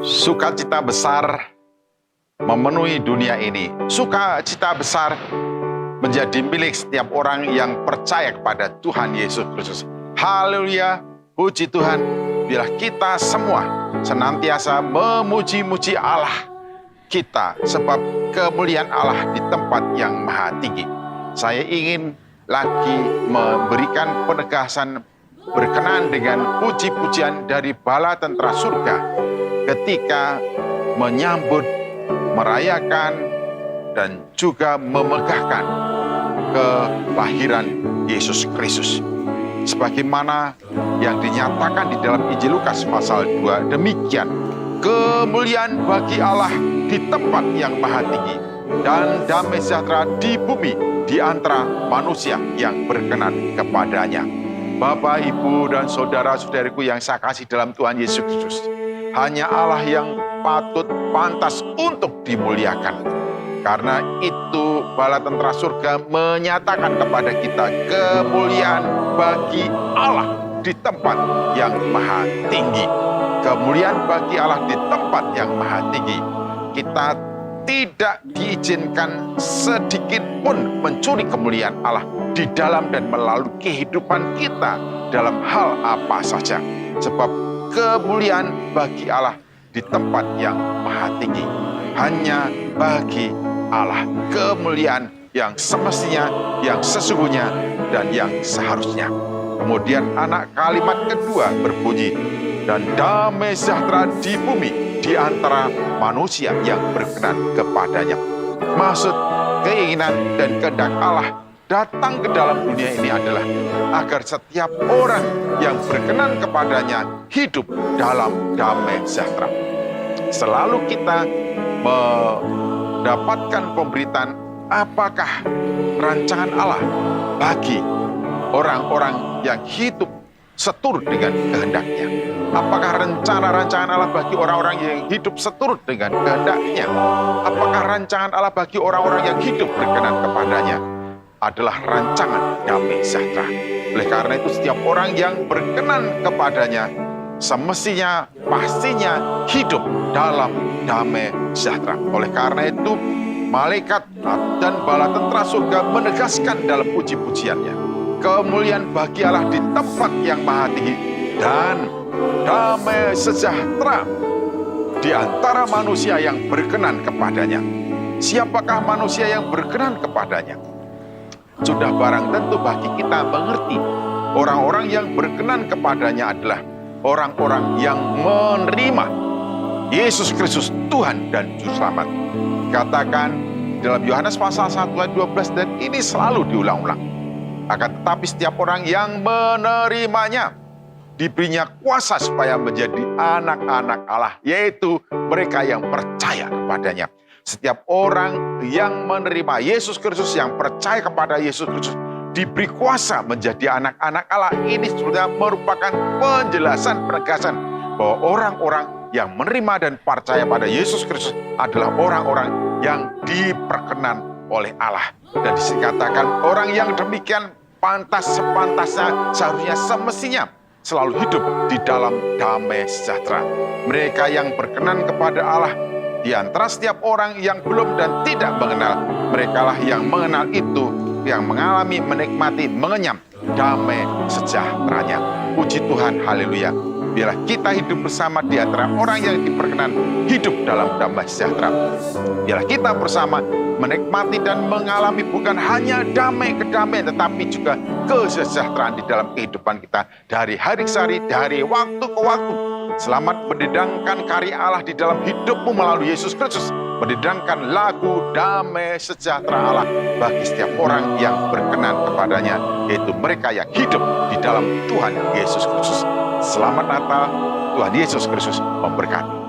Sukacita besar memenuhi dunia ini. Sukacita besar menjadi milik setiap orang yang percaya kepada Tuhan Yesus Kristus. Haleluya, puji Tuhan. Bila kita semua senantiasa memuji-muji Allah kita, sebab kemuliaan Allah di tempat yang maha tinggi. Saya ingin lagi memberikan penegasan berkenaan dengan puji-pujian dari bala tentara surga ketika menyambut, merayakan, dan juga memegahkan kelahiran Yesus Kristus. Sebagaimana yang dinyatakan di dalam Injil Lukas pasal 2, demikian kemuliaan bagi Allah di tempat yang maha tinggi dan damai sejahtera di bumi di antara manusia yang berkenan kepadanya. Bapak, Ibu, dan saudara-saudariku yang saya kasih dalam Tuhan Yesus Kristus, hanya Allah yang patut, pantas untuk dimuliakan. Karena itu bala tentara surga menyatakan kepada kita kemuliaan bagi Allah di tempat yang maha tinggi. Kemuliaan bagi Allah di tempat yang maha tinggi. Kita tidak diizinkan sedikit pun mencuri kemuliaan Allah di dalam dan melalui kehidupan kita dalam hal apa saja. Sebab kemuliaan bagi Allah di tempat yang maha tinggi. Hanya bagi Allah kemuliaan yang semestinya, yang sesungguhnya, dan yang seharusnya. Kemudian anak kalimat kedua berbunyi, dan damai sejahtera di bumi di antara manusia yang berkenan kepadanya. Maksud, keinginan, dan kehendak Allah datang ke dalam dunia ini adalah agar setiap orang yang berkenan kepadanya hidup dalam damai sejahtera. Selalu kita mendapatkan pemberitaan apakah rancangan Allah bagi orang-orang yang hidup seturut dengan kehendaknya. Apakah rancangan Allah bagi orang-orang yang hidup seturut dengan kehendaknya? Apakah rancangan Allah bagi orang-orang yang hidup berkenan kepadanya? Adalah rancangan damai sejahtera. Oleh karena itu setiap orang yang berkenan kepadanya semestinya, pastinya hidup dalam damai sejahtera. Oleh karena itu malaikat dan bala tentara surga menegaskan dalam puji-pujiannya, kemuliaan bagi Allah di tempat yang maha tinggi dan damai sejahtera di antara manusia yang berkenan kepadanya. Siapakah manusia yang berkenan kepadanya? Sudah barang tentu bagi kita mengerti, orang-orang yang berkenan kepadanya adalah orang-orang yang menerima Yesus Kristus Tuhan dan Juru Selamat. Katakan dalam Yohanes pasal 1 ayat 12, dan ini selalu diulang-ulang. Akan tetapi setiap orang yang menerimanya diberinya kuasa supaya menjadi anak-anak Allah, yaitu mereka yang percaya kepadanya. Setiap orang yang menerima Yesus Kristus, yang percaya kepada Yesus Kristus, diberi kuasa menjadi anak-anak Allah. Ini sudah merupakan penjelasan, penegasan bahwa orang-orang yang menerima dan percaya pada Yesus Kristus adalah orang-orang yang diperkenan oleh Allah. Dan dikatakan orang yang demikian pantas, sepantasnya, seharusnya, semestinya selalu hidup di dalam damai sejahtera. Mereka yang berkenan kepada Allah di antara setiap orang yang belum dan tidak mengenal, merekalah yang mengenal itu, yang mengalami, menikmati, mengenyam damai sejahteranya. Puji Tuhan, haleluya. Biarlah kita hidup bersama di antara orang yang diperkenan hidup dalam damai sejahtera. Biarlah kita bersama menikmati dan mengalami bukan hanya damai kedamaian, tetapi juga kesejahteraan di dalam kehidupan kita dari hari ke hari, dari waktu ke waktu. Selamat mendedangkan karya Allah di dalam hidupmu melalui Yesus Kristus. Mendedangkan lagu damai sejahtera Allah bagi setiap orang yang berkenan kepadanya, yaitu mereka yang hidup di dalam Tuhan Yesus Kristus. Selamat Natal, Tuhan Yesus Kristus memberkati.